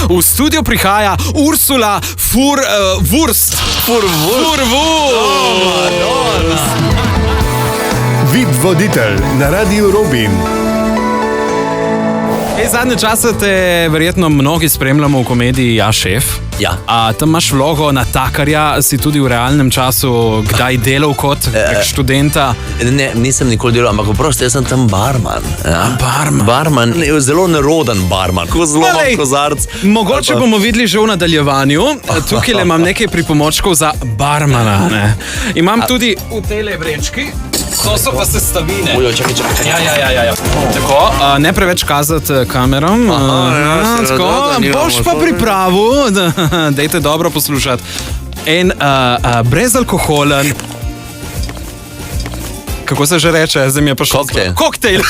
V studio prihaja Ursula Wurst. Vid voditelj na Radiu Robin. Zadnje čase te verjetno mnogi spremljamo v komediji Ja, šef. Ja. Tam imaš vlogo natakarja, si tudi v realnem času kdaj delal kot študenta? Ne, nisem nikoli delal, ampak prosto, jaz sem tam barman. Ja? Barman, zelo neroden barman, ko zelo malo kozarc. Mogoče bomo videli že v nadaljevanju. Tukaj le imam nekaj pripomočkov za barmana. Ne. Imam tudi v tele vrečki. To so pa sestavine. Čakaj. Ja. Tako, ne preveč kazati kameram. Boš pa pripravil, dajte dobro poslušati. En brezalkoholen, kako se že reče, zdaj mi je pa šlo. Koktejl.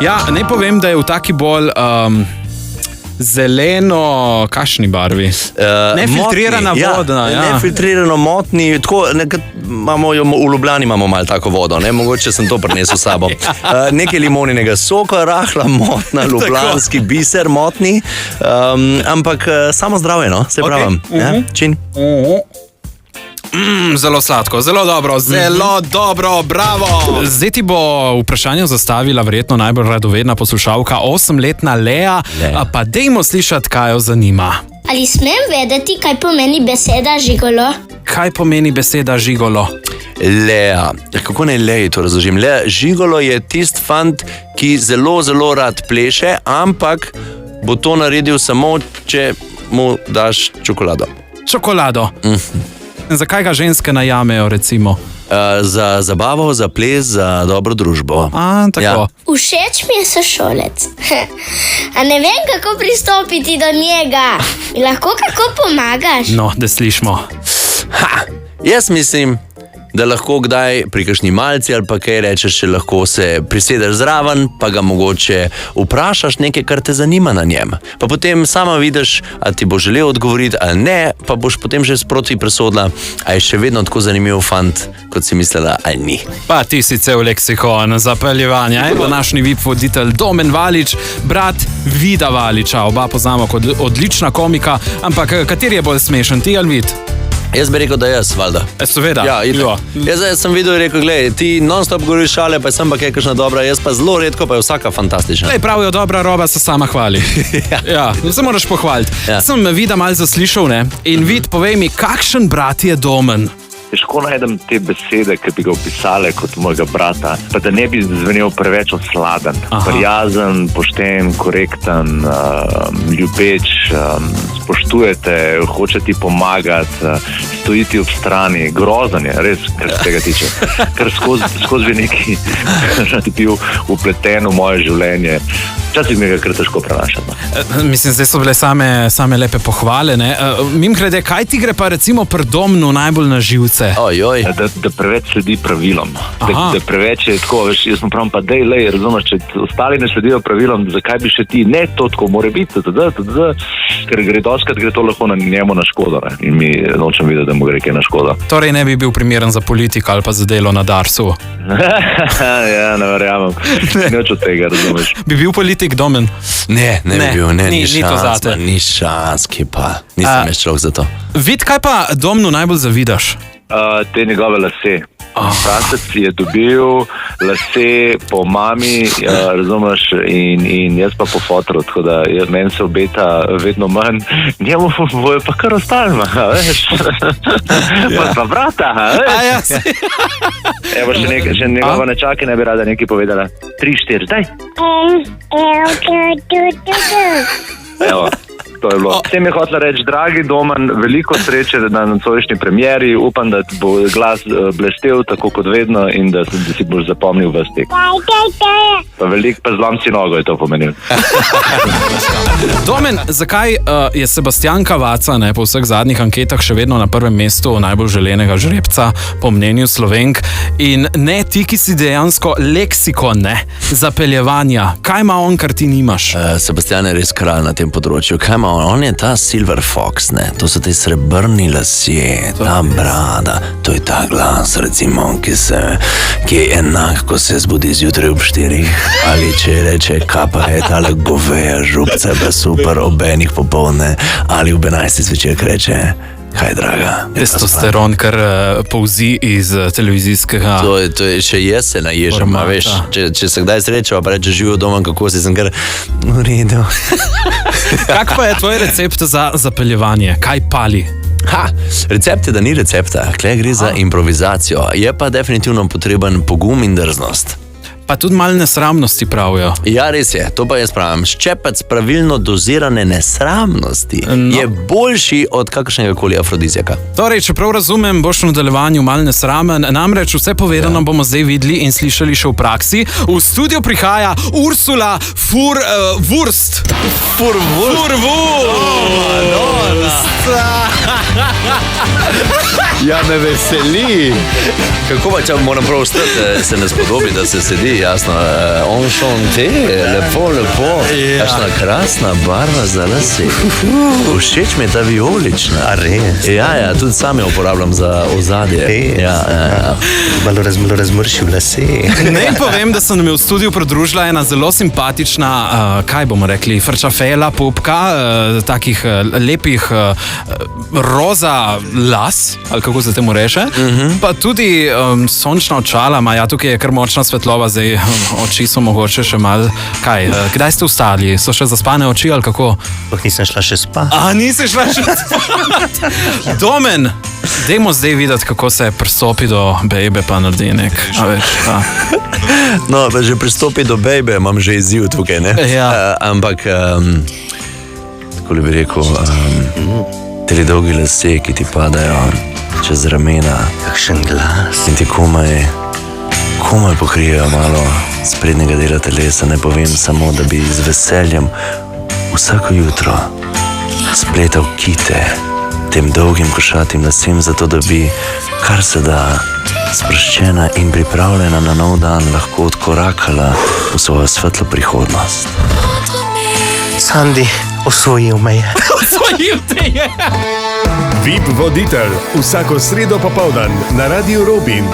Ja, ne povem, da je v taki bolj zeleno, kakšni barvi? Nefiltrirana voda. Ja. Nefiltrirano motni, tako, imamo, v Ljubljani imamo malo tako vodo, ne? Mogoče sem to prinesel s sabo. Nekaj limoninega soka, rahla, motna, ljubljanski biser, motni, ampak samo zdravje, no? Se pravim. Ja? Čin. Zelo sladko, zelo dobro, bravo! Zdaj ti bo vprašanje zastavila verjetno najbolj radovedna poslušalka, 8-letna Lea, pa dejmo slišati, kaj jo zanima. Ali smem vedeti, kaj pomeni beseda žigolo? Kaj pomeni beseda žigolo? Lea, kako naj Leji to razložim? Lea, žigolo je tist fant, ki zelo rad pleše, ampak bo to naredil samo, če mu daš čokolado. Čokolado? Zakaj ga ženske najamejo, recimo? Za zabavo, za ples, za dobro družbo. Tako. Ja. Všeč mi je sošolec. A ne vem, kako pristopiti do njega. Mi lahko kako pomagaš? No, da slišimo. Jaz mislim, da lahko kdaj pri kakšni malci ali pa kaj rečeš, če lahko se prisedeš zraven, pa ga mogoče vprašaš nekaj, kar te zanima na njem. Pa potem sama vidiš, ali ti bo želel odgovoriti ali ne, pa boš potem že sproti presodila, a je še vedno tako zanimiv fant, kot si mislila, ali ni. Pa ti si cel leksikon zapeljevanja. Današnji VIP voditelj Domen Valič, brat Vida Valiča. Oba poznamo kot odlična komika, ampak kateri je bolj smešen, ti ali Vid? Jaz bi rekel, da jaz, valjda. Seveda. Ja, jaz sem videl in rekel, gledaj, ti non-stop govoriš šale, pa sem pa kakšna dobra, jaz pa zelo redko, pa je vsaka fantastična. Pravijo, dobra roba se sama hvali. Ja, se moraš pohvaliti. Ja. Sem Vida malo zaslišal, ne? In Vid, povej mi, kakšen brat je Domen? Težko najdem te besede, ki bi ga opisale kot mojega brata, pa da ne bi zvenel preveč osladen. Prijazen, pošten, korekten, ljubeč, spoštujete, hoče ti pomagati, stojiti ob strani. Grozen je, res, kar se tega tiče. Ker skozi neki rad bil upleten v moje življenje. Včasih mi ga kar težko prenašati. Mislim, zdaj so bile same lepe pohvale, ne? Mimogrede, kaj ti gre pa recimo pri Domnu najbolj na živce? Da preveč sledi pravilom. Da preveč je tako, veš, jaz sem pravim, pa lej, razumeš, če ostali ne sledijo pravilom, zakaj bi še ti, ne, to tako mora biti, ker doskrat gre to lahko njemu na škodo, ne? In mi nočem videti, da mu gre kaj na škodo. Torej ne bi bil primeren za politiko ali pa za delo na Darsu? Ja, ne verjamem. Nič od tega, razumeš. Bi bil politik Domen? Ne bi bil, ni šans, ki pa nisem več človek za to. Vid, kaj pa Domnu najbolj zavidaš? Te njegove lase. Francec je dobil lase po mami, razumeš, in jaz pa po fotru, tako da meni se obeta vedno manj, njemu bojo pa kar ostalima, veš. Pa vrata, veš. Evo, še njegova nečaki ne bi rada nekaj povedala. 3, 4, daj. Evo. To je bilo. Vsem je hotel reči, dragi Domen, veliko sreče na nocojšnji premieri. Upam, da ti bo glas blestel tako kot vedno in da si boš zapomnil ves tek. Pa veliko, pa zlom si nogo je to pomenil. Domen, zakaj je Sebastian Cavaca po vseh zadnjih anketah še vedno na prvem mestu najbolj želenega žrebca, po mnenju Slovenk, in ne ti, ki si dejansko leksikon zapeljevanja? Kaj ima on, kar ti nimaš? Sebastian je res kralj na tem področju. Kaj ima on? On je ta Silver Fox, to so ti srebrni lasje, ta brada, to je ta glas, recimo, ki je enak, ko se zbudi zjutraj ob 4, ali če reče, kapa je tale goveja župca, pa super ob enih popoldne, ali ob 11 zvečer reče, kaj draga. Testosteron, kar povzi iz televizijskega. To je še jaz se naježem, veš, če se kdaj srečava, pa reče, živijo doma, kako si, sem kar v redu. Kak pa je tvoj recept za zapeljevanje? Kaj pali? Recept je, da ni recepta, klej gre za improvizacijo, je pa definitivno potreben pogum in drznost. Pa tudi malo nesramnosti pravijo. Ja, res je, to pa jaz pravim. Ščepec pravilno dozirane nesramnosti je boljši od kakršnega koli afrodizijaka. Torej, če prav razumem, boš v nadaljevanju malo nesramen, namreč vse povedano bomo zdaj videli in slišali še v praksi. V studio prihaja Ursula Furwurst. Ja, me veseli. Kako pa, če moram prav vstati, se ne spodobi, da se sedi, jasno. Enchanté, lepo. Kakšna krasna barva za lase. Všeč mi je ta vijolična. A res? Ja, tudi sam jo uporabljam za ozadje. Ja. Malo razmršil lase. Naj povem, da se nam je v studiu pridružila ena zelo simpatična, kaj bomo rekli, frčafela, pupka, takih lepih roza las, ali kako se temu reče. Pa tudi sončna očala ima, ja, tukaj je kar močna svetlova, zdaj oči so mogoče še malo. Kaj, kdaj ste vstali? So še zaspane oči ali kako? Nisem šla še spat. Nisi šla še spat? Domen, dajmo zdaj videti, kako se pristopi do bejbe, pa naredi nek. No, pa že pristopi do bejbe, imam že izziv tukaj, ne? Ja. Ampak, tako bi rekel, te dolgi lase, ki ti padajo čez ramena. Kakšen glas. In ti komaj pokrijejo malo sprednjega dela telesa. Ne povem samo, da bi z veseljem vsako jutro spletal kite tem dolgim košatim lasem, zato da bi kar se da sproščena in pripravljena na nov dan lahko odkorakala v svojo svetlo prihodnost. Sandi, osvojil me je. Osvojil te je! VIP voditelj vsako sredo popoldan na Radiu Robin.